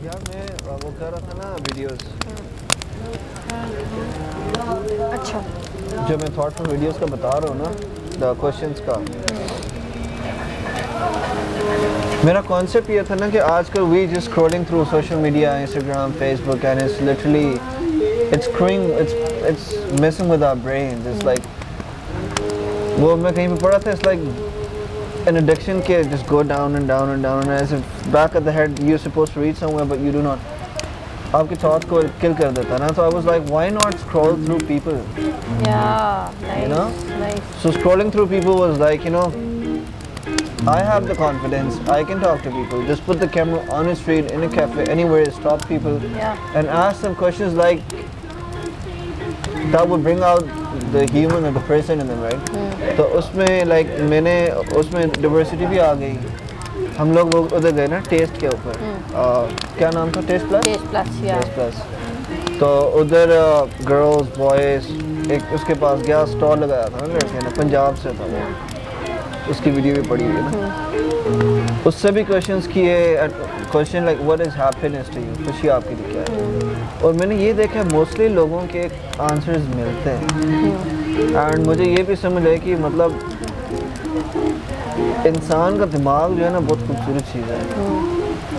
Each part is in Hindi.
यार मैं वो कर रहा था ना वीडियोस, अच्छा जो मैं थॉटफुल वीडियोस का बता रहा हूँ ना, द क्वेश्चंस का। मेरा कॉन्सेप्ट ये था ना कि आजकल we just scrolling through social media, Instagram, Facebook, and it's literally it's messing with our brains. It's like, वो मैं कहीं पे पढ़ा था, it's like an addiction can just go down and down and down, and as if back of the head you're supposed to reach somewhere but you do not. आपके thought को kill कर देता ना, so I was like, why not scroll through people? yeah nice, You know? nice. So scrolling through people was like, you know, I have the confidence, I can talk to people, just put the camera on a street, in a cafe, anywhere, stop people, Yeah. and ask them questions like that would bring out the human or the person in them, right? तो उसमें like मैंने उसमें diversity भी आ गई। हम लोग वो उधर गए ना टेस्ट के ऊपर, क्या नाम था, taste plus? Taste plus, yeah. Taste plus. तो उधर गर्ल्स बॉयज़, एक उसके पास गया, स्टॉल लगाया था ना लड़के ने, पंजाब से था वो, उसकी वीडियो भी पड़ी हुई है ना। उससे भी क्वेश्चंस किए, question like what is happiness to you, खुशी आपके लिए क्या है। और मैंने ये देखा मोस्टली लोगों के आंसर्स मिलते हैं, एंड मुझे ये भी समझ है कि मतलब इंसान का दिमाग जो है ना बहुत खूबसूरत चीज़ है,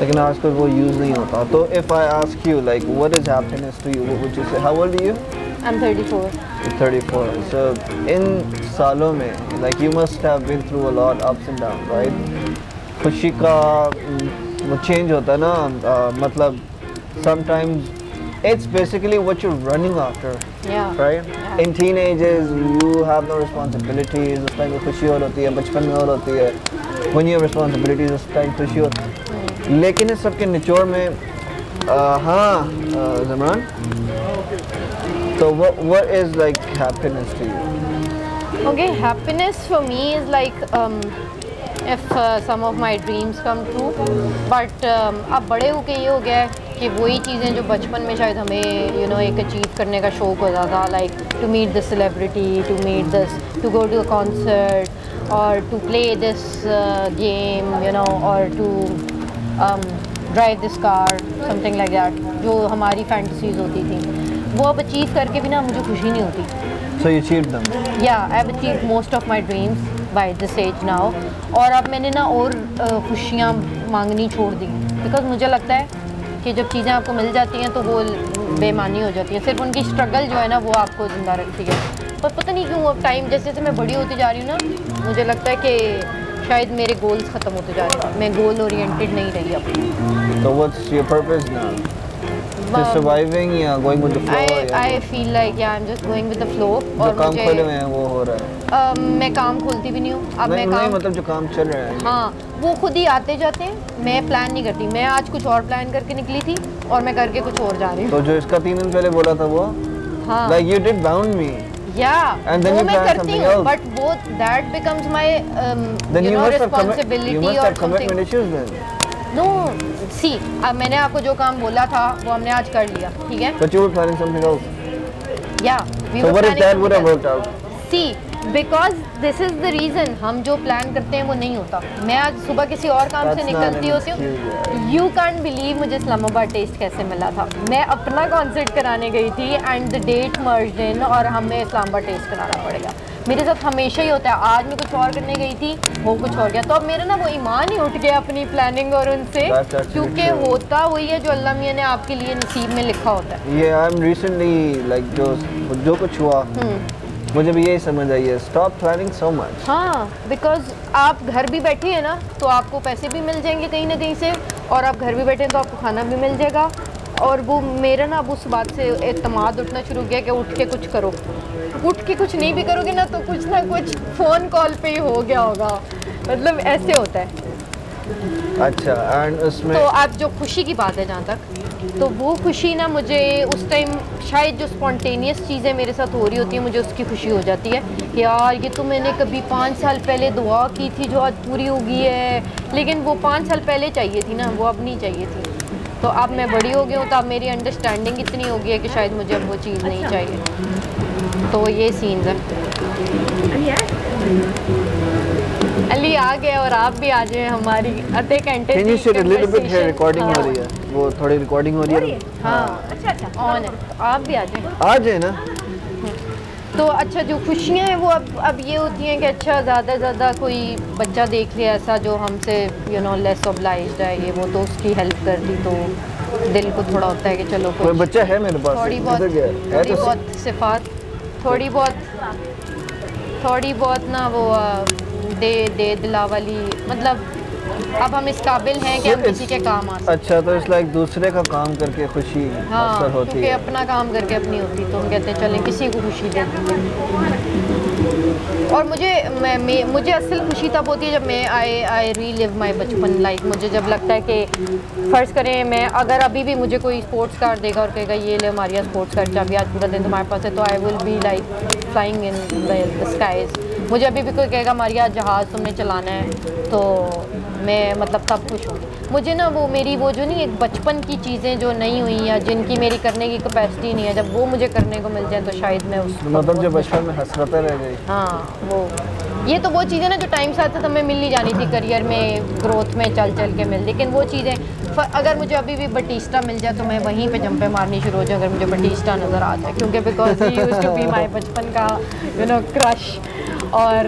लेकिन आजकल वो यूज़ नहीं होता। तो if I ask you like what is happiness to you, what would you say? How old are you? I'm 34. 34. So इन सालों में like you must have been through a lot ups and downs, right? खुशी का वो चेंज होता है ना, मतलब sometimes it's basically what you're running after, Yeah. right? Yeah. In teenagers you have no responsibilities, उस टाइम में खुशी और होती है, बचपन में और होती है, when you have responsibilities उस टाइम खुशी और, लेकिन इस सब के निचोड़ में हाँ ज़मरान, so what is like happiness to you? Okay, happiness for me is like if some of my dreams come true, but अब बड़े होके ये हो गया है कि वही चीज़ें जो बचपन में शायद हमें एक अचीव करने का शौक होता था, like to meet this celebrity, to meet this, to go to a concert, or to play this game, or to drive this car, something like that, जो हमारी fantasies होती थी, वो अब अचीव करके भी ना मुझे खुशी नहीं होती। So you achieved them? Yeah, I've achieved most of my dreams by this age now, और अब मैंने ना और खुशियाँ मांगनी छोड़ दी, बिकॉज मुझे लगता है कि जब चीज़ें आपको मिल जाती हैं तो वो बेमानी हो जाती है, सिर्फ उनकी स्ट्रगल जो है ना वो आपको ज़िंदा रखती है। पर पता नहीं क्यों अब टाइम जैसे जैसे मैं बड़ी होती जा रही हूँ ना, मुझे लगता है कि शायद मेरे गोल्स ख़त्म होते जा रहे हैं, मैं गोल ओरिएंटेड नहीं रही अब। So what's your purpose now? Just surviving या going with the flow? I feel like yeah, I'm just going with the flow। जो और काम मुझे खोले हुए हैं वो हो रहा है? मैं काम खोलती भी नहीं हूँ अब। नहीं, मैं काम मतलब जो काम चल रहा है। हाँ, वो खुद ही आते जाते हैं, मैं प्लान नहीं करती। मैं आज कुछ और प्लान करके निकली थी और मैं करके कुछ और जा रही हूँ। तो जो इसका 3 दिन पहले बोला था वो, हाँ, like you did bound me, and then वो मैं करती हूँ, else. but वो that becomes my then you must responsibility have or something। commitment issues then। No, see, अब मैंने आपको जो काम बोला था वो हमने आज कर लिया, ठीक है? But you were planning something else। Yeah, we So were what if planning that would have something worked else। out? See, because this is the reason हम जो प्लान करते हैं वो नहीं होता। मैं आज सुबह किसी और काम से That's not निकलती an होती हूँ। excuse, You can't believe मुझे इस्लामाबाद टेस्ट कैसे मिला था। मैं अपना कॉन्सर्ट कराने गई थी एंड द डेट मर्ज्ड इन, और हमें इस्लामाबाद टेस्ट कराना पड़ेगा। मेरे साथ हमेशा ही होता है, आज मैं कुछ और करने गई थी, वो कुछ और गया, तो अब मेरा ना वो ईमान ही उठ गया अपनी प्लानिंग और उनसे, क्योंकि होता वही है जो अल्लाह मियाँ ने आपके लिए नसीब में लिखा होता है। ये आई एम रिसेंटली लाइक जो कुछ हुआ मुझे भी यही समझ आई है, स्टॉप प्लानिंग सो मच। हाँ, बिकॉज आप घर भी बैठे हैं ना तो आपको पैसे भी मिल जाएंगे कहीं ना कहीं से, और आप घर भी बैठे हैं तो आपको खाना भी मिल जाएगा। और वो मेरा ना अब उस बात से एतमाद उठना शुरू किया कि उठ के कुछ करो। उठ के कुछ नहीं भी करोगे ना तो कुछ ना कुछ फ़ोन कॉल पे ही हो गया होगा, मतलब ऐसे होता है। अच्छा, एंड उसमें तो आप जो खुशी की बात है जहाँ तक, तो वो खुशी ना मुझे उस टाइम शायद जो स्पॉन्टेनियस चीज़ें मेरे साथ हो रही होती हैं मुझे उसकी खुशी हो जाती है कि यार ये तो मैंने कभी 5 साल पहले दुआ की थी जो आज पूरी हो गई है, लेकिन वो 5 साल पहले चाहिए थी ना, वो अब नहीं चाहिए थी। तो अब मैं बड़ी हो गई हूँ तो अब मेरी अंडरस्टैंडिंग इतनी हो गई है कि शायद मुझे अब वो चीज़ नहीं चाहिए। तो ये सीन्स है। फाइनली आ गए और आप भी आ जाए हमारी आधे घंटे कैन यू की sit a little bit here conversation। Recording हो हाँ, रही है, वो थोड़ी रिकॉर्डिंग हो रही है। हाँ अच्छा ऑन है, आप भी आ जाए। आ जाए ना। तो अच्छा जो खुशियाँ हैं वो अब ये होती हैं कि अच्छा ज़्यादा से ज़्यादा कोई बच्चा देख ले ऐसा जो हमसे यू नो लेस ऑब्लाइज्ड है ये वो, तो उसकी हेल्प कर दी तो दिल को थोड़ा होता है कि चलो कोई कुछ बच्चा है मेरे पास, थोड़ी बहुत किधर गया है? थोड़ी तो बहुत सिफात थोड़ी बहुत ना वो दे दिला वाली, मतलब अब हम इस काबिल हैं कि हम किसी के काम आ सकते। अच्छा, तो इस लाइक दूसरे का काम करके खुशी हाँ अक्सर होती क्योंकि है। अपना काम करके अपनी होती तो हम कहते हैं चलें किसी को खुशी दे दें। और मुझे असल खुशी तब होती है जब मैं आई रीलिव माई बचपन। लाइक मुझे जब लगता है कि फ़र्ज़ करें मैं अगर अभी भी मुझे कोई स्पोर्ट्स कार देगा और कहेगा ये ले मारिया स्पोर्ट्स कार चाबी आज पूरा दिन तुम्हारे पास है, तो I will be like flying in the skies. मुझे अभी भी कोई कहेगा मारिया जहाज़ तुमने चलाना है तो मैं मतलब तब खुश हूँ। मुझे ना वो मेरी वो जो नहीं एक बचपन की चीज़ें जो नहीं हुई या जिनकी मेरी करने की कैपेसिटी नहीं है, जब वो मुझे करने को मिल जाए तो शायद मैं उस मतलब जो बचपन में हसरतें रह गई। हाँ वो ये तो वो चीज़ें ना जो टाइम साथ साथ हमें मिल नहीं जानी थी करियर में ग्रोथ में चल चल के मिल, लेकिन वो चीज़ें अगर मुझे अभी भी बटिस्टा मिल जाए तो मैं वहीं पे जंपे मारनी शुरू हो जाए अगर मुझे बटिस्टा नज़र आ जाए, क्योंकि because he used to be my बचपन का यू नो क्रश। और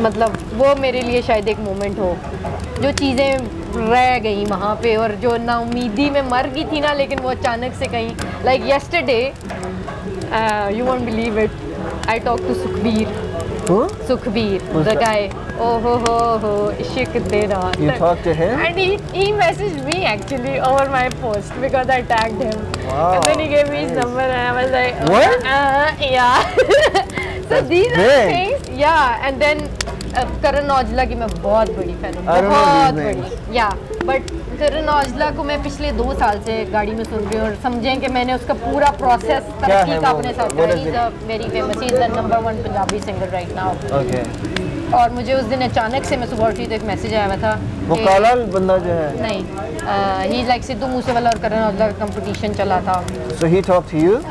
मतलब वो मेरे लिए शायद एक मोमेंट हो जो चीज़ें रह गई वहाँ पे और जो नाउमीदी में मर गई थी ना, लेकिन वो अचानक से कहीं like yesterday you won't believe it I talk to Sukhbir Who's the that? guy oh इश्क तेरा You talked to him? and he messaged me actually over my post because I tagged him. Wow, And then he gave me his nice. number and I was like What? yeah so That's these are the big. things yeah and then Karan Aujla की मैं बहुत बड़ी फैन हूँ, I don't know बहुत these names. बड़ी या बट करण औजला को मैं पिछले 2 साल से गाड़ी में सुन रही हूँ और समझें कि मैंने उसका पूरा प्रोसेस क्या है तरक्की का वो? अपने साथ What किया। is he is a very famous, he is the number 1 Punjabi singer right now. Okay. और मुझे उस दिन अचानक से मैं सुबह उठी तो एक मैसेज आया हुआ था वो कि- काला बंदा जो है। नहीं ही लाइक सिद्धू मूसेवाला और करण औजला का कंपटीशन चला था। So he talked to you?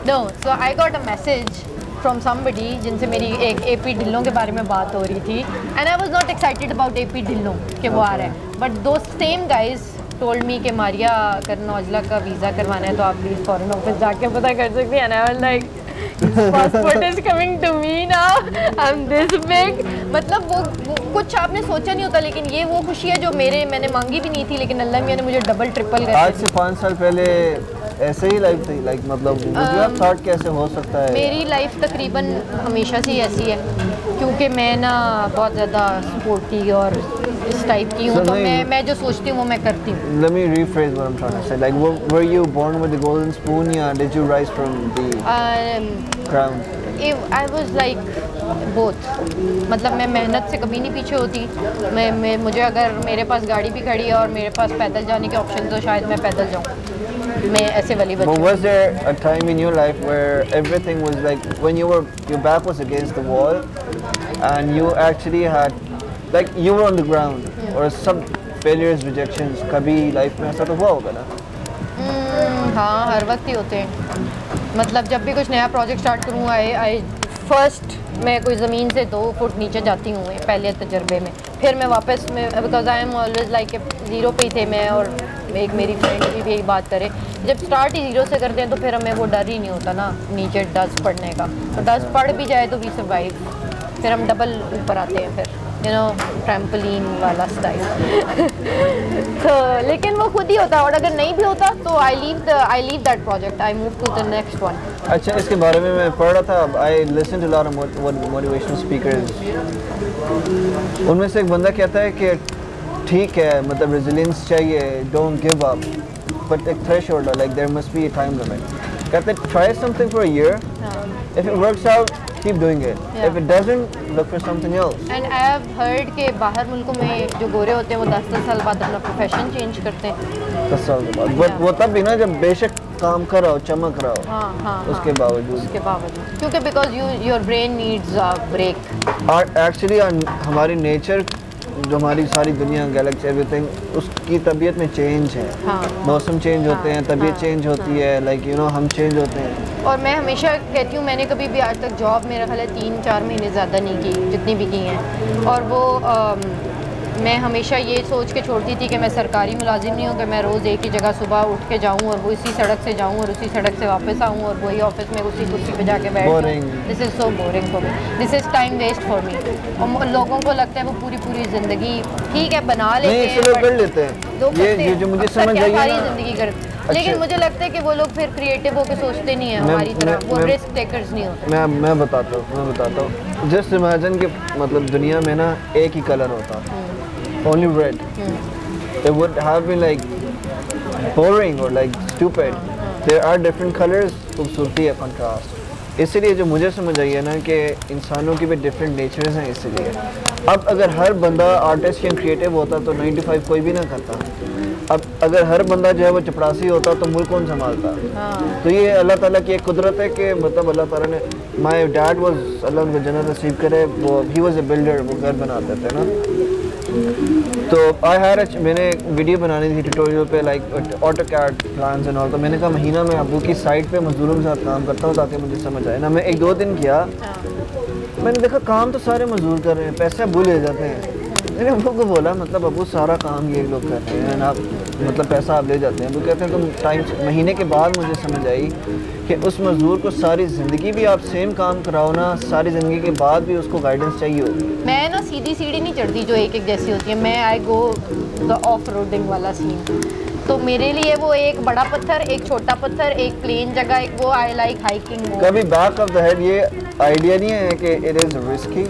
No so I got a message from somebody जिनसे मेरी एक AP ढिल्लों के बारे में बात हो रही थी and I was not excited about AP Dhillon कि वो आ रहा है, बट दो सेम गाइज टोल्ड मी कि मारिया करण औजला का वीज़ा करवाना है तो आप प्लीज़ फॉरेन ऑफिस जाके पता कर सकती हैं। And I was like passport is coming to me now I am this big. मतलब वो कुछ आपने सोचा नहीं होता, लेकिन ये वो खुशी है जो मैंने मांगी भी नहीं थी, लेकिन अल्लाह मियाँ ने मुझे डबल ट्रिपल कर आज से 5 साल पहले ऐसे ही लाइफ थी, लाइक मतलब मुझे थॉट कैसे हो सकता है? मेरी लाइफ तकरीबन हमेशा से ही ऐसी है क्योंकि मैं ना बहुत ज़्यादा स्पोर्टी और इस टाइप की हूँ, So तो नहीं- मैं जो सोचती हूँ वो मैं करती हूँ। Let me rephrase what I'm trying to say. Like, were you born with the golden spoon, or did you rise from the ground? I was like both, मतलब मैं मेहनत से कभी नहीं पीछे होती। मैं मुझे अगर मेरे पास गाड़ी भी खड़ी है और मेरे पास पैदल जाने के ऑप्शन तो शायद मैं पैदल जाऊँ। मैं ऐसे वाली But बच्ची। was there a time in your life where everything was like when your back was against the wall, and you actually had like you were on the ground, or some failures, rejections? कभी life में ऐसा तो हुआ होगा ना? हाँ हर वक्त ही होते हैं। मतलब जब भी कुछ नया प्रोजेक्ट स्टार्ट करूँ आई फर्स्ट मैं कोई ज़मीन से 2 फुट नीचे जाती हूँ पहले तजर्बे में, फिर मैं वापस में because I am always like zero पे ही थे मैं और एक मेरी फ्रेंड भी यही बात करे, जब स्टार्ट ही ज़ीरो से करते हैं तो फिर हमें वो डर ही नहीं होता ना नीचे डस्ट पड़ने का, तो डस्ट पड़ भी जाए तो वी सर्वाइव, फिर हम डबल ऊपर आते हैं फिर यू नो ट्रैम्पोलिन वाला स्टाइल तो लेकिन वो खुद ही होता है और अगर नहीं भी होता तो I leave that project, I move to the next one. अच्छा, इसके बारे में मैं पढ़ रहा था। I listened to a lot of motivational speakers. उनमें से एक बंदा कहता है कि ठीक है, मतलब resilience चाहिए, don't give up, but एक threshold है, like there must be a time limit. कहते हैं try something for a year, if it works out, keep doing it. Yeah. If it doesn't, look for something else. And I have heard के बाहर मुल्कों में जो गोरे होते हैं वो 10-10 साल बाद अपना प्रोफेशन चेंज करते हैं। 10 साल के बाद, but वो तब भी ना जब बेशक काम कर रहा हो, चमक रहा हो, हाँ हाँ उसके बावजूद। उसके बावजूद क्योंकि because your brain needs a break. और एक्चुअली हमारी नेचर जो हमारी सारी दुनिया गैलेक्सी एवरीथिंग उसकी तबीयत में चेंज है। हाँ। मौसम चेंज होते हैं, तबीयत हाँ, चेंज होती है, लाइक यू नो हम चेंज होते हैं। और मैं हमेशा कहती हूँ, मैंने कभी भी आज तक जॉब मेरा ख्याल है 3-4 महीने ज़्यादा नहीं की जितनी भी की हैं, और वो मैं हमेशा ये सोच के छोड़ती थी कि मैं सरकारी मुलाजिम नहीं हूँ कि मैं रोज़ एक ही जगह सुबह उठ के जाऊँ और वो इसी सड़क से जाऊँ और उसी सड़क से वापस आऊँ और वही ऑफिस में उसी कुर्सी पे जाके बैठ Boring. This is so boring for me, this is time waste for me. और लोगों को लगता है वो पूरी पूरी ज़िंदगी ठीक है बना लेते नहीं हैं, चलो but कर लेते हैं, लोग करते ये हैं। जो मुझे अक्सर समझ क्या आई है सारी ना, ज़िंदगी कर, लेकिन मुझे लगता है कि वो लोग फिर क्रिएटिव होकर सोचते नहीं है मैं- हमारी तरह, मैं- वो मैं- रिस्क टेकर्स नहीं होते। मैं बताता हूँ जस्ट इमेजिन कि मतलब दुनिया में ना एक ही कलर होता, only red, it would have been like boring or like stupid. There are different colors, खूबसूरती है, contrast। इसलिए जो मुझे समझ आई है ना कि इंसानों की भी डिफरेंट नेचर्स हैं, इसलिए अब अगर हर बंदा आर्टिस्ट या क्रिएटिव होता तो 9 to 5 कोई भी ना करता। अब अगर हर बंदा जो है वो चपरासी होता तो मुल्क कौन संभालता। तो ये अल्लाह ताला की एक कुदरत है कि मतलब अल्लाह ताला ने, माय डैड वाज, अल्लाह उनको जन्नत नसीब करे, वो ही वाज अ बिल्डर, वो घर बनाते थे ना। तो मैंने एक वीडियो बनानी थी ट्यूटोरियल पे, like AutoCAD plans and all. तो मैंने कहा महीना मैं अबू की साइट पे मजदूरों के साथ काम करता हूँ ताकि मुझे समझ आए ना। मैं 1-2 दिन किया, मैंने देखा काम तो सारे मजदूर कर रहे हैं, पैसे अबू ले जाते हैं। मैंने अबू को बोला मतलब अबू सारा काम ये लोग कर रहे हैं, आप मतलब पैसा आप ले जाते हैं। वो कहते हैं तुम टाइम, महीने के बाद मुझे समझ आई कि उस मजदूर को सारी ज़िंदगी भी आप सेम काम कराओ ना, सारी ज़िंदगी के बाद भी उसको गाइडेंस चाहिए होगी। मैं ना सीधी सीढ़ी नहीं चढ़ती जो एक एक जैसी होती है, मैं आई गो द ऑफ रोडिंग वाला सीन। तो मेरे लिए वो एक बड़ा पत्थर, एक छोटा पत्थर, एक प्लेन जगह, एक वो आई लाइक हाइकिंग। कभी बैक ऑफ द हेड ये आइडिया नहीं है कि it is risky,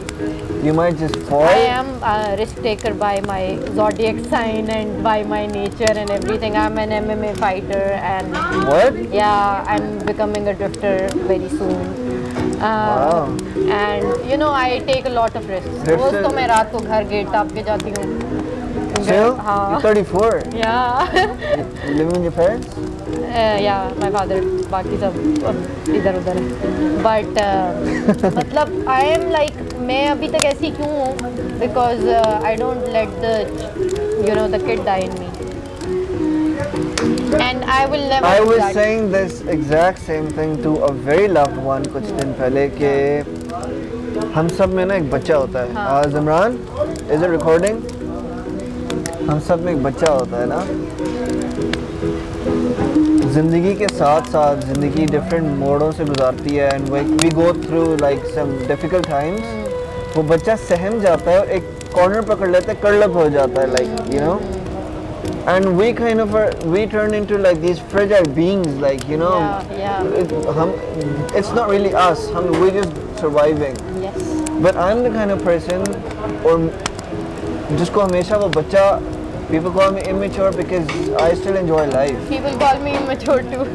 you might just fall. I am a risk taker by my zodiac sign and by my nature and everything. I'm an MMA fighter and What? yeah, I'm becoming a drifter very soon. Wow. And you know I take a lot of risks. Drifter- रोज तो मैं रात को घर गेट टाप के जाती हूँ। Still? हाँ। You're 34. Yeah. You living with your parents? Yeah, my father, बाकी सब अब इधर उधर है। But मतलब I am like, मैं अभी तक ऐसी क्यों हूँ? Because I don't let the kid die in me. And I will never I do was that. saying this exact same thing to a very loved one कुछ दिन पहले कि हम सब में ना एक बच्चा होता है। हाँ। ज़िमरान, is it recording? हम सब में एक बच्चा होता है ना, ज़िंदगी के साथ साथ ज़िंदगी डिफरेंट मोड़ों से गुजारती है and we go through like some difficult times. वो बच्चा सहम जाता है और एक कॉर्नर पकड़ लेता है, कर्लअप हो जाता है, like you know, and we kind of we turn into like these fragile beings, like you know, Yeah. हम, it's not really us, we're just surviving. Yes. But I'm the kind of person और जिसको हमेशा वो बच्चा, people call me immature because I still enjoy life. People call me immature too.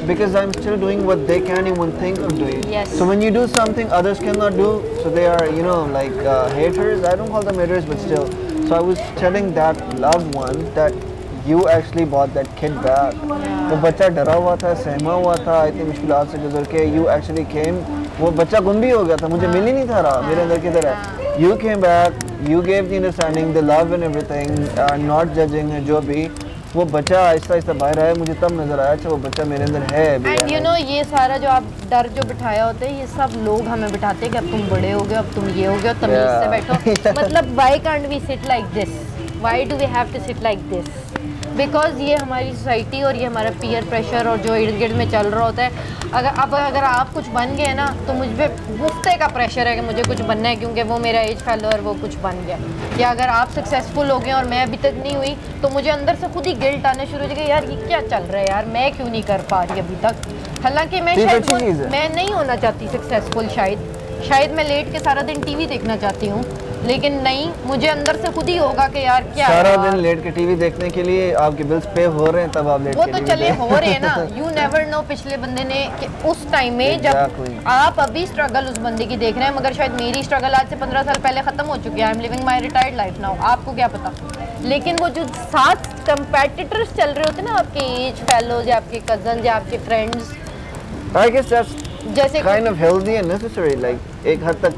because I'm still doing what they can't even think of doing. Yes. So when you do something others cannot do, so they are, you know, like haters. I don't call them haters, but still. So I was telling that loved one that you actually bought that kid back. वो बच्चा डरा हुआ था, सहमा हुआ था, इतनी मुश्किलात से गुजर के you actually came. वो बच्चा गुम भी हो गया था, मुझे मिल ही नहीं था रहा, मेरे अंदर किधर है। You came back, you gave the understanding, the love and everything, not judging है जो भी। वो बच्चा आहिस्ता आहिस्ता बाहर आया, मुझे तब नजर आया अच्छा वो बच्चा मेरे अंदर है अभी। एंड यू नो ये सारा जो आप डर जो बिठाया होता है, ये सब लोग हमें बिठाते हैं कि अब तुम बड़े हो गए, अब तुम ये हो गए, तमीज से बैठो। मतलब why can't we sit like this, why do we have to sit like this? Because ये हमारी सोसाइटी और ये हमारा पीयर प्रेशर और जो इर्द गिर्द में चल रहा होता है। अगर आप कुछ बन गए ना तो मुझ पर मुफ्ते का प्रेशर है कि मुझे कुछ बनना है क्योंकि वो मेरा एज फेलो और वो कुछ बन गया। या अगर आप सक्सेसफुल हो गए और मैं अभी तक नहीं हुई तो मुझे अंदर से खुद ही गिल्ट आना शुरू हो जाएगा, यार ये क्या चल रहा है यार, मैं क्यों नहीं कर पा रही अभी तक। हालांकि मैं शायद मैं नहीं होना चाहती सक्सेसफुल, शायद मैं लेट के सारा दिन टीवी देखना चाहती हूँ, लेकिन नहीं, मुझे अंदर से खुद ही होगा कि यार क्या सारा दिन लेट के टीवी देखने के लिए आपके बिल्स पे हो रहे हैं तब आप लेट वो के तो टीवी चले हो रहे हैं ना। यू नेवर नो पिछले बंदे ने कि उस टाइम में Exactly. जब आप अभी स्ट्रगल उस बंदे की देख रहे हैं, मगर शायद मेरी स्ट्रगल आज से 15 साल पहले खत्म हो चुकी है। I am living my retired life now, आपको क्या पता। लेकिन वो जो 7 कंपेटिटर्स चल रहे होते हैं ना, आपके एज फेलोज या आपके कजन या आपके फ्रेंड्स, I guess that's जैसे kind of healthy and necessary, like एक हद तक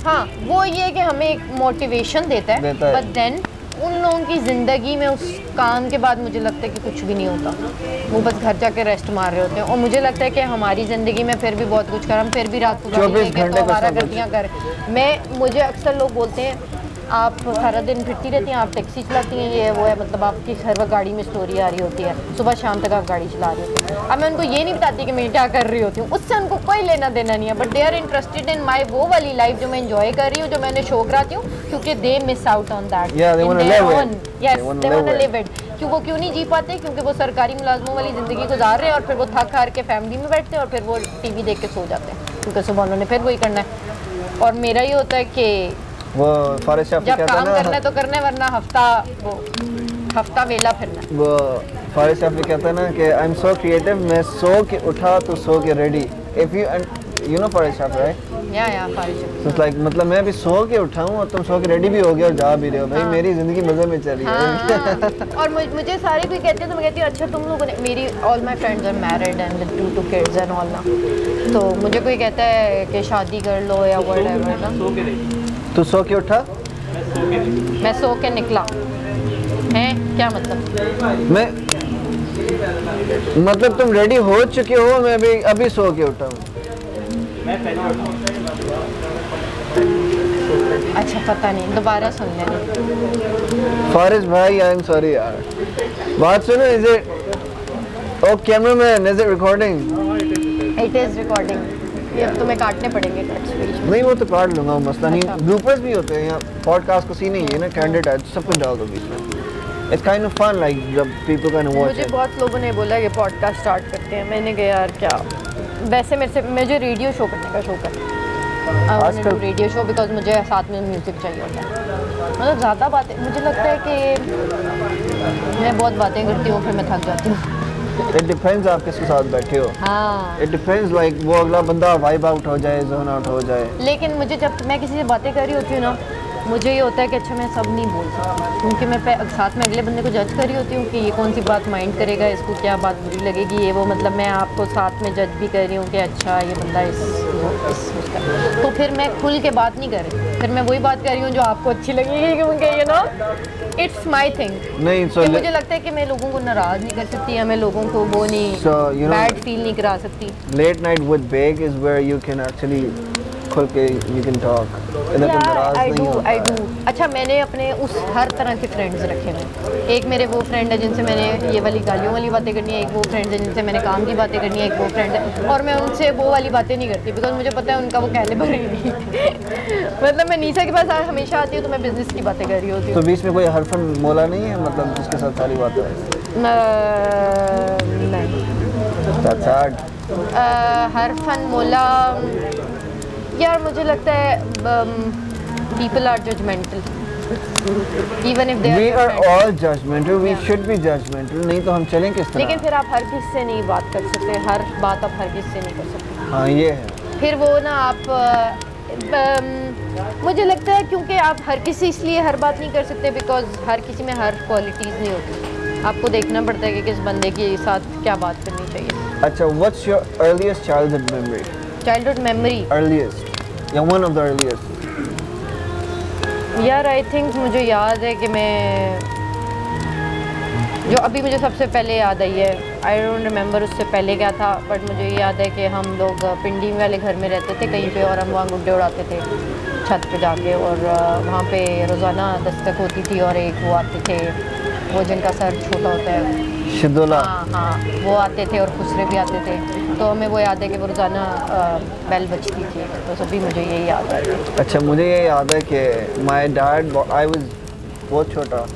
हाँ वो ये है कि हमें एक मोटिवेशन देता है, बट देन उन लोगों की ज़िंदगी में उस काम के बाद मुझे लगता है कि कुछ भी नहीं होता, वो बस घर जाके रेस्ट मार रहे होते हैं। और मुझे लगता है कि हमारी ज़िंदगी में फिर भी बहुत कुछ कर, हम फिर भी रात को गाड़ी लेके तो हमारा गलतियाँ कर। मुझे अक्सर लोग बोलते हैं आप सारा दिन फिरती रहती हैं, आप टैक्सी चलाती हैं, ये वो है, मतलब आपकी हर वक्त गाड़ी में स्टोरी आ रही होती है, सुबह शाम तक आप गाड़ी चला रही होती हैं। अब मैं उनको ये नहीं बताती कि मैं क्या कर रही होती हूँ, उससे उनको कोई लेना देना नहीं है, but they are interested in my वो वाली लाइफ जो मैं एंजॉय कर रही हूँ, जो मैंने शो कराती हूँ, क्योंकि they miss out on that. क्यों वो क्यों नहीं जी पाते? क्योंकि वो सरकारी मुलाजमों वाली ज़िंदगी गुजार रहे हैं और फिर वो थक हार के फैमिली में बैठते हैं और फिर वो टीवी देख के सो जाते हैं, क्योंकि सुबह उन्होंने फिर वही करना है। और मेरा ये होता है कि वो फारिस शाफी जब कहता काम ना, करना है तो करना है, वरना हफ्ता वेला फिरना। वो फारिस शाफी कहता है ना कि आई एम सो क्रिएटिव, मैं सो के उठा तो सो के ready. If you know Faris Shafi right? या Faris Shafi. So it's like मतलब मैं अभी सो के उठा हूँ और तुम सो के रेडी भी हो गए और जा भी रहे हो भाई। हाँ। मेरी ज़िंदगी मज़े में चल रही है। हाँ। और मुझे सारे कोई कहते हैं तो मैं कहती हूँ अच्छा तुम लोगों ने, मेरी all my friends are married and with 2 kids and all ना, तो मुझे कोई कहता है कि शादी कर लो या व्हाटएवर ना, तू सो के उठा, मैं सो के निकला है, क्या मतलब? मैं मतलब तुम रेडी हो चुके हो, मैं अभी सो के उठा हूँ। अच्छा पता नहीं, दोबारा सुन लेना। फारिस भाई आई एम सॉरी यार, बात सुनो। Is it oh cameraman, is it recording? It is recording. ये अब तुम्हें काटने पड़ेंगे कट्स बीच में। नहीं वो तो काट लूंगा, वो मसला नहीं। अच्छा। ब्लूपर्स भी होते हैं यहाँ पॉडकास्ट को, सीन ही है ना, कैंडिडेट है सब कुछ डाल दो बीच में। It's kind of fun like जब पीपल कैन वॉच मुझे इट। बहुत लोगों ने बोला कि पॉडकास्ट स्टार्ट करते हैं, मैंने कहा यार क्या, वैसे मुझे रेडियो शो करने का शौक है। आजकल रेडियो शो बिकॉज मुझे साथ में म्यूज़िक चाहिए होता है। मतलब ज़्यादा बातें, मुझे लगता है कि मैं बहुत बातें करती हूँ फिर मैं थक जाती हूँ। इट डिपेंड्स आप किसके साथ बैठे हो। हाँ इट डिपेंड्स लाइक वो अगला बंदा वाइब आउट हो जाए, जोन आउट हो जाए। लेकिन मुझे जब मैं किसी से बातें कर रही होती हूँ ना, मुझे ये होता है कि अच्छा मैं सब नहीं बोल सकती, क्योंकि मैं साथ में अगले बंदे को जज कर रही होती हूँ कि ये कौन सी बात माइंड करेगा, इसको क्या बात बुरी लगेगी, ये वो, मतलब मैं आपको साथ में जज भी कर रही हूँ कि अच्छा ये बंदा इस उसका, तो फिर मैं खुल के बात नहीं कर रही, फिर मैं वही बात कर रही हूँ जो आपको अच्छी लगेगी, क्योंकि you know it's my thing. नहीं कि मुझे लगता है कि मैं लोगों को नाराज़ नहीं कर सकती या मैं लोगों को वो नहीं बैड फील नहीं करा सकती। Late night with Beg is where you can actually खुल के you can talk. I do. अच्छा मैंने अपने उस हर तरह के फ्रेंड्स रखे हुए। एक मेरे वो फ्रेंड है जिनसे मैंने ये वाली गालियों वाली बातें करनी है, एक वो फ्रेंड है जिनसे मैंने काम की बातें करनी है, एक वो फ्रेंड है, और मैं उनसे वो वाली बातें नहीं करती बिकॉज मुझे पता है उनका वो कैलिबर ही नहीं। मतलब मैं नीसा के पास हमेशा आती हूँ तो मैं बिजनेस की बातें कर रही होती हूँ। तो बीच में कोई हरफन मोला नहीं है, मतलब जिसके साथ सारी बात है? नहीं। That's hard. हरफन मोला यार मुझे लगता है people are judgmental even if they We are are your friends. all judgmental. We Yeah. should be judgmental. नहीं तो हम चलें किस तरह? लेकिन फिर आप हर किसी से नहीं बात कर सकते, हर बात आप हर किसी से नहीं कर सकते। हाँ ये है। फिर वो ना आप मुझे लगता है क्योंकि आप हर किसी इसलिए हर बात नहीं कर सकते बिकॉज हर किसी में हर क्वालिटीज़ नहीं होती। आपको देखना पड़ता है कि किस बंदे के साथ क्या बात करनी चाहिए। अच्छा, what's your earliest childhood memory? Childhood memory Earliest या one of the earliest? यार आई थिंक मुझे याद है कि मैं जो अभी मुझे सबसे पहले याद आई है, आई डोंट रिमेंबर उससे पहले क्या था, बट मुझे ये याद है कि हम लोग पिंडी वाले घर में रहते थे कहीं पे और हम वहाँ गुड्डे उड़ाते थे छत पे जाके, और वहाँ पे रोज़ाना दस्तक होती थी और एक वो आते थे वो जिनका सर छोटा होता है, शिदुला। हाँ वो आते थे और खुसरे भी आते थे, तो हमें वो याद है कि वो रोज़ाना बेल बजती थी, तो सभी मुझे यही याद है। अच्छा मुझे ये याद है कि माई डैड, आई वाज बहुत छोटा,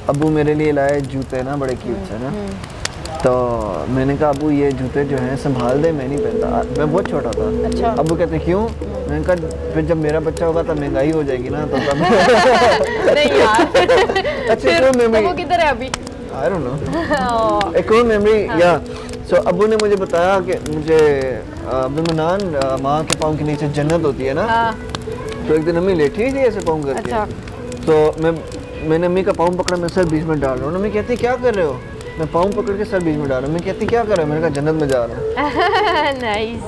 अबू मेरे लिए लाए जूते ना, बड़े क्यूट से ना, तो मैंने कहा अबू ये जूते जो हैं संभाल दे, मैं नहीं पहनता, मैं बहुत छोटा था। अच्छा। अबू कहते क्यों? मैंने कहा फिर जब मेरा बच्चा होगा तब महंगाई हो जाएगी ना, तो तब नहीं यार। अच्छा फिर कोई मेमोरी, वो किधर है अभी? आई डोंट नो, एक और मेमोरी या सो अबू ने मुझे बताया कि मुझे अब्दुल माँ के पाँव के नीचे जन्नत होती है ना, हाँ। तो एक दिन अम्मी लेटी थी ऐसे पाँव करके, अच्छा। तो मैंने अम्मी का पाँव पकड़ा, मैं सर बीच में डाल रहा हूँ, अम्मी कहती क्या कर रहे हो? मैं पाँव पकड़ के सर बीच में डाल रहा हूँ, मैं कहती क्या कर रहा हूँ? मैंने कहा जन्नत में जा रहा हूँ। Nice.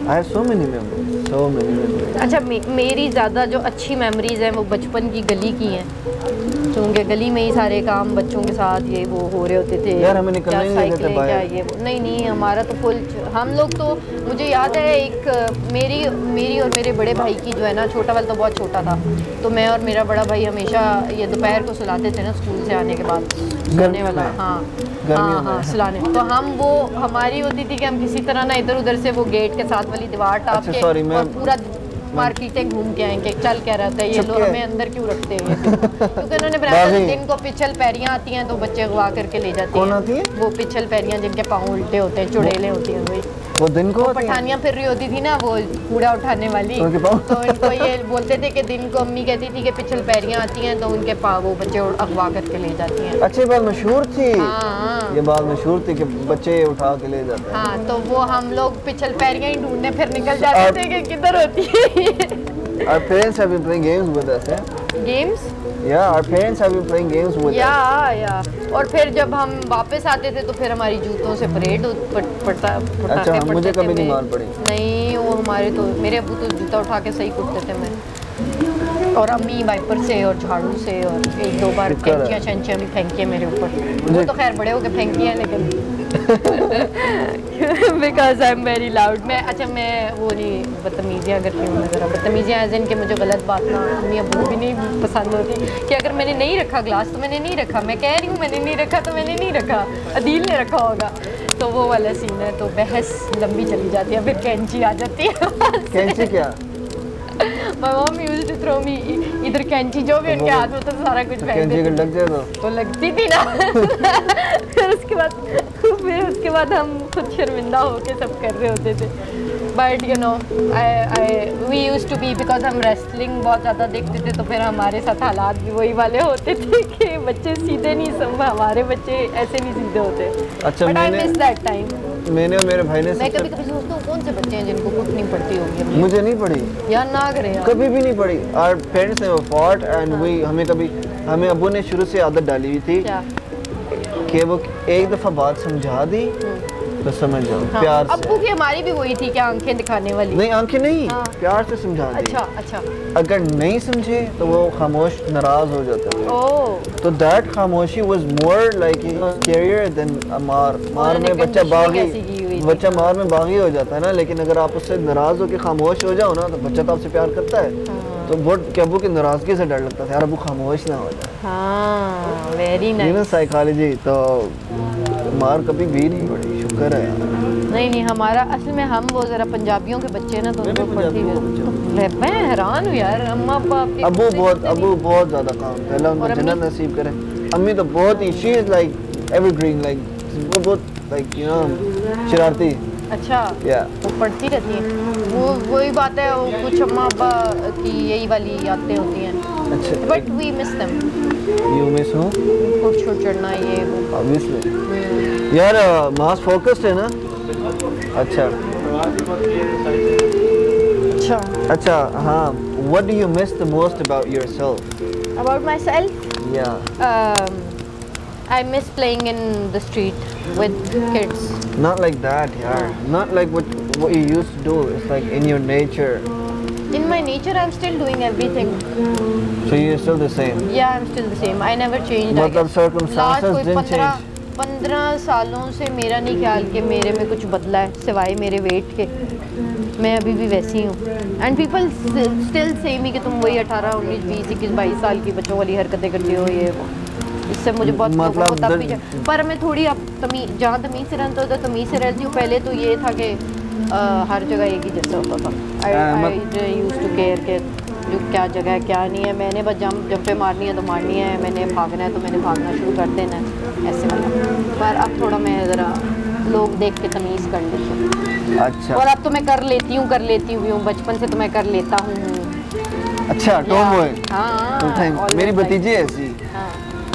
I have so many memories, so many memories. अच्छा मेरी ज़्यादा जो अच्छी मेमोरीज़ हैं वो बचपन की गली की हैं, क्योंकि गली में ही सारे काम बच्चों के साथ ये वो हो रहे होते थे। यार हमें निकलने क्या नहीं देते थे साइकिलें, क्या बाहर। ये वो, नहीं नहीं हमारा तो फुल, हम लोग तो, मुझे याद है एक मेरी और मेरे बड़े भाई की जो है ना, छोटा वाला तो बहुत छोटा था, तो मैं और मेरा बड़ा भाई हमेशा ये दोपहर को सुलाते थे ना स्कूल से आने के बाद, सोने वाला, हाँ गर्मियों हाँ में। सुलाने, तो हम वो हमारी होती थी कि हम किसी तरह ना इधर उधर से वो गेट के साथ वाली दीवार टाप अच्छा, के sorry, मैं- और पूरा मार्केटें घूम के आएंगे, चल क्या रहता है ये छुप लोग के? हमें अंदर क्यों रखते हैं ये क्योंकि उन्होंने बनाया था बागी। दिन को पिछल पैरियां आती हैं तो बच्चे अगवा करके ले जाते कौन हैं। आती है? वो पिछल पैरियां जिनके पाँव उल्टे होते हैं, चुड़ैलें होती हैं वही, वो दिन को वो होती हैं? पठानियां फिर रही होती थी ना वो कूड़ा उठाने वाली, उनके पाँव? तो इनको ये बोलते थे कि दिन को अम्मी कहती थी कि पिछल पैरियां आती हैं तो उनके पाँव वो बच्चे अगवा करके ले जाती हैं। अच्छी बात मशहूर थी। हाँ ये बात मशहूर थी कि बच्चे उठा के ले जाते हैं। हाँ, तो वो हम लोग पिछल पैरियां ही ढूंढने फिर निकल जाते थे कि किधर होती है। Our parents have been playing games with us, yeah? Games Yeah, our parents have been playing games with us. या और फिर जब हम वापस आते थे तो फिर हमारी जूतों से परेड अच्छा, मुझे कभी नहीं मार पड़ी। नहीं, वो हमारे तो, मेरे अब्बू तो जूता उठा के सही कुटते थे मैं, और अम्मी वाइपर से और झाड़ू से, और एक दो बार शुक्र है। कैंचियाँ शैंचियाँ भी फेंकी है मेरे ऊपर, वो तो खैर बड़े होके फेंकी है लेकिन because I am very loud. मैं वो नहीं बदतमीजियाँ करती हूँ, ज़रा बदतमीजियाँ एज इन कि मुझे गलत बात ना अम्मी अब्बू भी नहीं पसंद होती, कि अगर मैंने नहीं रखा ग्लास तो मैंने नहीं रखा, मैं कह रही हूँ मैंने नहीं रखा तो मैंने नहीं रखा, अदील ने रखा होगा, तो वो वाला सीन है, तो बहस लंबी चली जाती है, फिर कैंची आ जाती है। कैंची क्या? My mom used to throw me, इधर कैंची जो भी उनके हाथ में होता था सारा कुछ फेंक कैंची देती का लग जाए तो लगती थी ना। फिर उसके बाद हम खुद शर्मिंदा होके सब कर रहे होते थे, but you know we use to be, because हम रेसलिंग बहुत ज़्यादा देखते थे, तो फिर हमारे साथ हालात भी वही वाले होते थे कि बच्चे सीधे नहीं, सब हमारे बच्चे ऐसे नहीं सीधे होते। अच्छा, but I miss that time. मैंने और मेरे भाई ने मैं सबसे- कभी कभी सोचता हूँ कौन से बच्चे हैं जिनको कुटनी पड़ती होगी अपनी? मुझे नहीं पड़ी, यार ना करे यार। कभी भी नहीं पड़ी। Our parents never fought and we हमें अब्बू ने शुरू से आदत डाली हुई थी क्या? कि वो एक दफ़ा बात समझा दी तो समझ जाओ, हाँ, प्यार अब्बू से। की हमारी भी वही थी, क्या आंखें दिखाने वाली। नहीं, आंखें नहीं, हाँ। प्यार से समझा दी। अच्छा अच्छा, अगर नहीं समझे तो वो खामोश नाराज हो जाते थे। ओह तो दैट खामोशी was more like scarier than मार उन्होंने में बच्चा कंडीशनिंग बागी, ऐसी की हुई थी। बच्चा मार में बागी हो जाता है ना, लेकिन अगर आप उससे नाराज होकर खामोश हो जाओ ना तो बच्चा तो आपसे प्यार करता है। तो बहुत कि अब्बू की नाराजगी से डर लगता था, यार अब्बू खामोश ना हो जाए। हाँ, वेरी नाइस। साइकोलॉजी तो मार कभी भी नहीं पड़ी, शुक्र है यार। नहीं नहीं, हमारा असल में हम वो जरा पंजाबियों के बच्चे ना, तो मैं भी उनको पड़ती पंजाबियों का है। मैं हैरान हूँ यार, अम्मा अब्बा आपके अब्बू बहुत ज़्यादा काम, पहला और उनको अम्मी? जन्नत नसीब करे। अम्मी तो बहुत ही, she is like evergreen, like वो बहुत लाइक यू नो शरारती। अच्छा, या वो पढ़ती रहती हैं, वो वही बात है, वो कुछ अम्मा अब्बा की यही वाली यादें होती हैं, अच्छा, but we miss them. You miss हो कुछ चढ़ना ये वो। ऑब्वियसली यार, मास फोकस्ड है ना। अच्छा अच्छा, अच्छा, हाँ, what do you miss the most about yourself? About my self, या I miss playing in the street with kids. not like that यार, not like what you used to do, it's like in your nature, In my nature, I'm still doing everything. so you're still the same. Yeah, I'm still the same. I never changed. I मतलब guess. circumstances Last कोई didn't 15 सालों से मेरा नहीं ख्याल कि मेरे में कुछ बदला है सिवाय मेरे वेट के। मैं अभी भी वैसी हूँ। एंड पीपल स्टिल से मी कि तुम वही 18, 19, 20, 21, 22 साल की बच्चों वाली हरकतें करती हो, ये वो। इससे मुझे बहुत मतलब तब भी पर मैं थोड़ी अब जहाँ तमीज़ से रहता था तमीज़ से रहती हूँ। पहले तो ये था कि हर जगह एक ही जैसा होता था। आई यूज़ टू केयर के जो क्या जगह है क्या नहीं है, मैंने बस जंपे मारनी है तो मारनी है, मैंने भागना है तो मैंने भागना शुरू कर देना है, ऐसे वाला। पर अब थोड़ा मैं ज़रा लोग देख के तमीज़ कर लेती हूँ। अच्छा और अब तो मैं कर लेती हूँ बचपन से तो मैं कर लेता हूँ। अच्छा, टॉम बॉय। हाँ, तो थैंक्स, मेरी भतीजी है ऐसी। हाँ।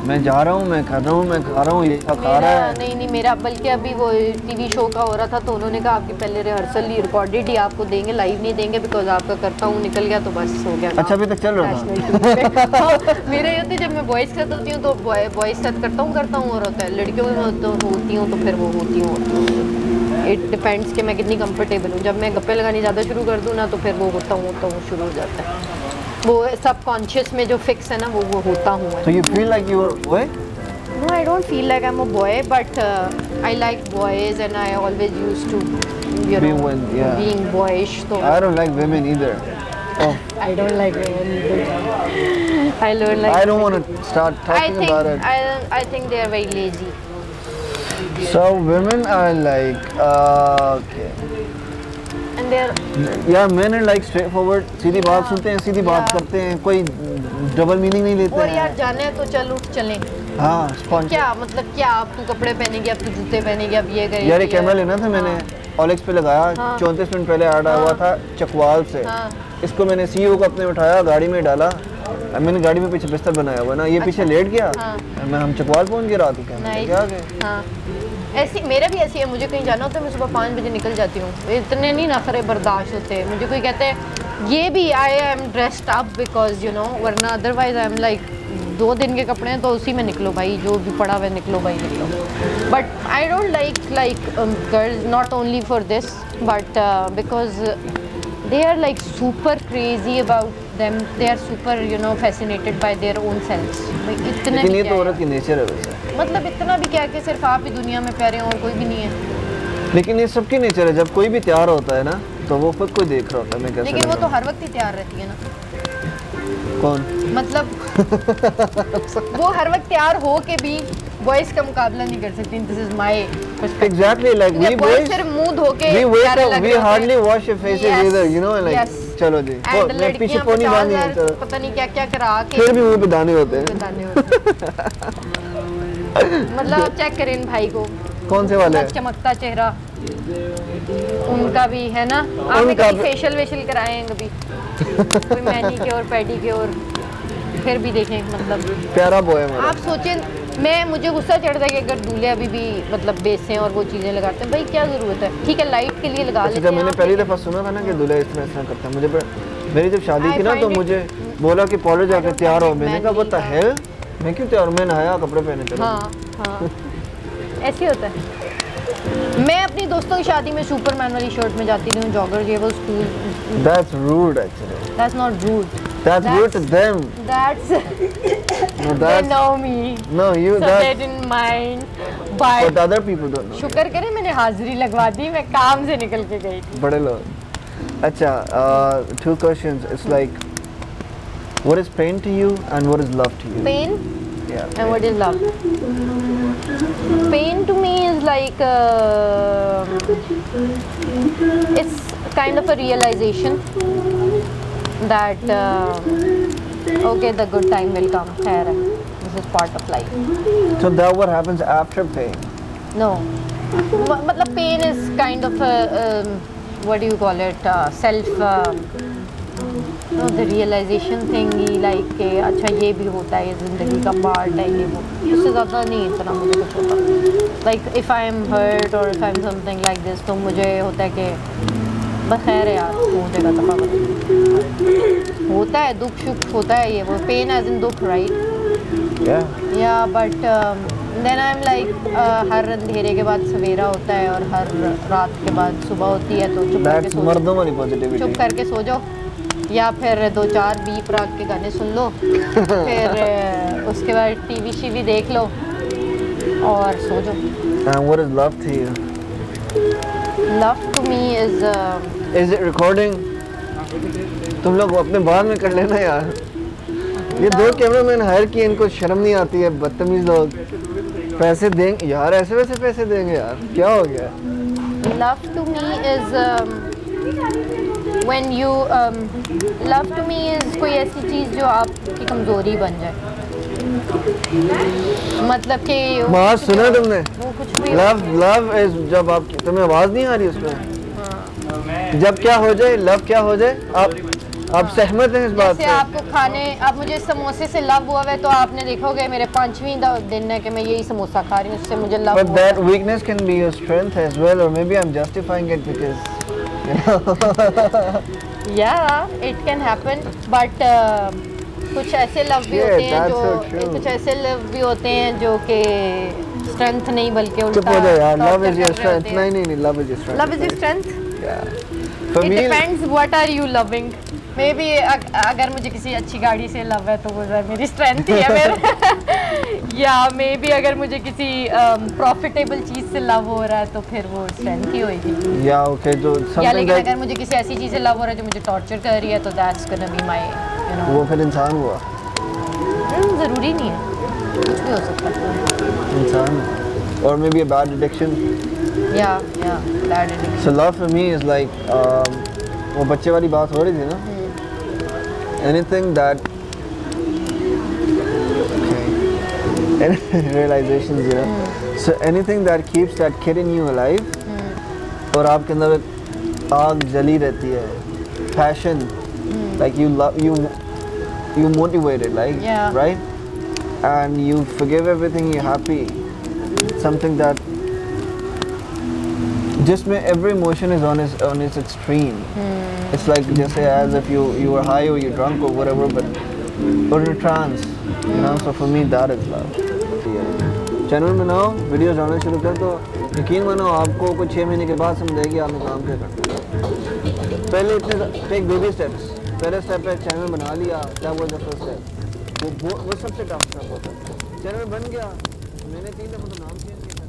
मैं जा रहा हूँ, मैं कर रहा हूँ, मैं खा रहा हूँ, ये खा रहा मेरा है। नहीं मेरा बल्कि अभी वो टीवी शो का हो रहा था तो उन्होंने कहा आपकी पहले रिहर्सल ही रिकॉर्डेड ही आपको देंगे, लाइव नहीं देंगे, बिकॉज आपका करता हूँ निकल गया तो बस हो गया। अच्छा, अभी तक चल रहा था। नेशनल टीवी पे। हाँ, मेरे ये होते जब मैं बॉयज़ के साथ होती हूँ तो बॉयज़ साथ करता हूँ और होता है, लड़कियों में तो होती हूँ तो फिर वो होती हूँ इट डिपेंड्स कि मैं कितनी कंफर्टेबल हूँ। जब मैं गप्पे लगानी ज़्यादा शुरू कर दूँ ना तो फिर वो होता हूँ शुरू हो जाता है। वो सब कॉन्शियस में जो फिक्स है ना वो होता हूँ मैं। So you feel like you are boy? No, I don't feel like I'm a boy, but I like boys and I always used to, you Be know, one, yeah. being boyish. So I don't like women either. Oh, I don't like women either. I don't like. I don't want to start talking about it. I think they are very lazy. So women are like, okay. And they're Yeah, men are like straightforward. सीधी बात Yeah. सुनते हैं, सीधी बात Yeah. करते हैं, कोई डबल मीनिंग नहीं लेते और यार हैं। जाने हैं तो चल उठ चलें। हाँ, spontaneous. क्या मतलब क्या अब तू कपड़े पहनेगी, अब तू जूते पहनेगी, अब ये करेगी। यार ये कैमरा लेना था मैंने OLX पे लगाया, हाँ। 34 मिनट पहले आया हुआ था चकवाल से। हाँ। इसको मैंने CEO को अपने उठाया, गाड़ी में डाला। अब मैंने गाड़ी में पीछे बिस्तर बनाया हुआ है ना, ये पीछे लेट गया। हाँ। मैं हम चकवाल पहुंच गए रात को, Nice. क्या गए। हाँ ऐसी मेरा भी ऐसी है। मुझे कहीं जाना होता है मैं सुबह 5 बजे निकल जाती हूँ। इतने नहीं नखरे बर्दाश्त होते। मुझे कोई कहते हैं ये भी I am dressed up because you know, वरना अदरवाइज आई एम लाइक 2 दिन के कपड़े हैं तो उसी में निकलो भाई, जो भी पड़ा हुआ है निकलो भाई निकलो। But I don't like girls not only for this but because they are like super crazy about them, they are super you know fascinated by their own selves। भाई इतने लेकिन भी ये क्या तो है? औरत की नेचर है वैसे। मतलब इतना भी क्या कि सिर्फ आप ही दुनिया में प्यारे हो और कोई भी नहीं है। लेकिन ये सबकी नेचर है, जब कोई भी तैयार होता है ना तो वो खुद को देख रहा होता है मैं कैसे लेकिन लग वो तो रहा हर वक्त ही तैयार रहती है ना। हूं। कौन? मतलब वो हर वक्त तैयार हो के भी बॉयज का मुकाबला नहीं कर सकती। This is my perspective. Exactly, like we boys boys, सिर्फ मुंह धो के we wake प्यारे up, लग we रहे होते hardly हैं। wash your faces Yes, either, you know, like yes. चलो जी। वो And मैं पीछे लड़कियां पोनी बांधी 50,000 है, पता नहीं क्या क्या करा के फिर भी मुंह पे दाने होते हैं। बताने होते हैं। मतलब आप चेक करें इन भाई को, कौन से वाले? चमकता चेहरा उनका भी है ना। आपने उनका कभी भी। फेशियल वेशियल कराए हैं कभी? कोई मैनीक्योर पेडिक्योर फिर भी देखें। मतलब प्यारा बॉय हमारा। आप सोचें, मुझे गुस्सा चढ़ता है कि अगर दूल्हे अभी भी मतलब बेचते हैं और वो चीज़ें लगाते हैं। भाई क्या ज़रूरत है? ठीक है लाइट के लिए लगा अच्छा लेते जब हैं मैंने आप, पहली लेकिन- दफ़ा सुना था ना कि दूल्हा इस तरह करता है, मुझे मेरी जब शादी I थी ना तो find it मुझे बोला कि पॉलो जाके don't तैयार हो। find it मैंने कहा manly what the का। hell, मैं क्यों तैयार हूं? मैं नहाया कपड़े पहने चलो। हाँ हाँ ऐसे होता है। मैं अपनी दोस्तों की शादी में सुपरमैन वाली शर्ट में जाती थी, जॉगर ये वो school. That's rude actually. That's not rude. That's rude to them. That's No, they that's know me. no you So they that didn't mind. but But other people don't know. शुक्र करें मैंने हाजिरी लगवा दी, मैं काम से निकल के गई थी। बड़े लोग। अच्छा, 2 questions. It's like, what is pain to you and what is love to you? Pain Yeah. and what is love? Pain to me is like it's kind of a realization that okay, the good time will come. Khair hai. This is part of life. So that what happens after pain? No, मतलब pain is kind of a what do you call it? Self no, the realization thing he like कि अच्छा ये भी होता है, ये ज़िंदगी का पार्ट है ये वो। उससे ज़्यादा नहीं इतना मुझे कुछ होता। Like if I am hurt or if I am something like this तो मुझे होता है कि बस खैर है यार, हो जाएगा तफावत। होता है दुख सुख होता है ये वो। पेन एज इन दुख right. Yeah. Yeah but then I am like हर अंधेरे के बाद सवेरा होता है और हर रात के बाद सुबह होती है, तो चुप करके That's सो मर्दों वाली चुप positivity. करके सो जाओ या फिर 2-4 बीप राग के गाने सुन लो। फिर उसके बाद टीवी शीवी देख लो और सो जाओ। And what is love to you? Love to me is Is it recording? तुम लोग अपने बाद में कर लेना यार। ये 2 कैमरामैन हायर किए, इनको शर्म नहीं आती है, बदतमीज लोग। पैसे देंगे यार, ऐसे वैसे पैसे देंगे यार, क्या हो गया? love to me is when you love to me is कोई ऐसी चीज़ जो आपकी कमज़ोरी बन जाए। मतलब कि वो माँ कुछ सुना भी हो- तुमने? वो कुछ भी हो- लव इज जब आप, तुम्हें आवाज नहीं आ रही उसमें? जब क्या हो जाए, लव क्या हो जाए, आप सहमत हैं इस बात जैसे से? आपको खाने, अब मुझे समोसे से लव हुआ है तो आपने देखोगे मेरे 5वीं दिन है कि मैं यही समोसा खा रही हूँ, उससे मुझे love But that weakness can be your strength as well, or maybe I'm justifying it because, you know. yeah it can happen but कुछ ऐसे लव भी Yeah, होते हैं that's जो so true. कुछ ऐसे लव भी होते हैं जो कि स्ट्रेंथ नहीं बल्कि चुप उल्टा हो जाओ यार, लव torture इज योर कर रहे स्ट्रेंथ। होते हैं। नहीं, love is your strength. Love is your strength. For it me depends what are you loving. Maybe अगर मुझे किसी अच्छी गाड़ी से लव है तो वो मेरी स्ट्रेंथ ही है फिर या मे बी अगर मुझे किसी प्रॉफिटेबल चीज़ से लव हो रहा है तो फिर वो स्ट्रेंथ ही होगी। या ओके जो या समथिंग लेकिन दैट अगर मुझे किसी ऐसी चीज़ से लव हो रहा है जो मुझे टॉर्चर कर रही है तो दैट्स गोना बी माय वो फिर इंसान हुआ, ज़रूरी नहीं है, कुछ भी हो सकता है। इंसान, और maybe a bad addiction. Yeah that it. So love for me is like वो बच्चे वाली बात हो रही थी ना, anything that realizations, you know. So anything that keeps that kid in you alive, और आपके अंदर एक आग जली रहती है, passion, like you love, you motivated, like, Yeah. right? And you forgive everything, you're happy. Something that just every emotion is on its extreme. It's like just as if you were high or you're drunk or whatever, but or in a trance, you know. So for me that is love. Channel बनाओ, वीडियोस आना शुरू कर दो, यकीन मानो आपको कुछ 6 महीने के बाद समझ आएगी आपने काम क्या करना है। पहले इतने टेक बेबी स्टेप्स, पहले स्टेप है चैनल बना लिया, that was the first step. वो सबसे टफ स्टेप होता है। चैनल बन गया, मैंने 3 दफ़ा तो नाम चेंज किया।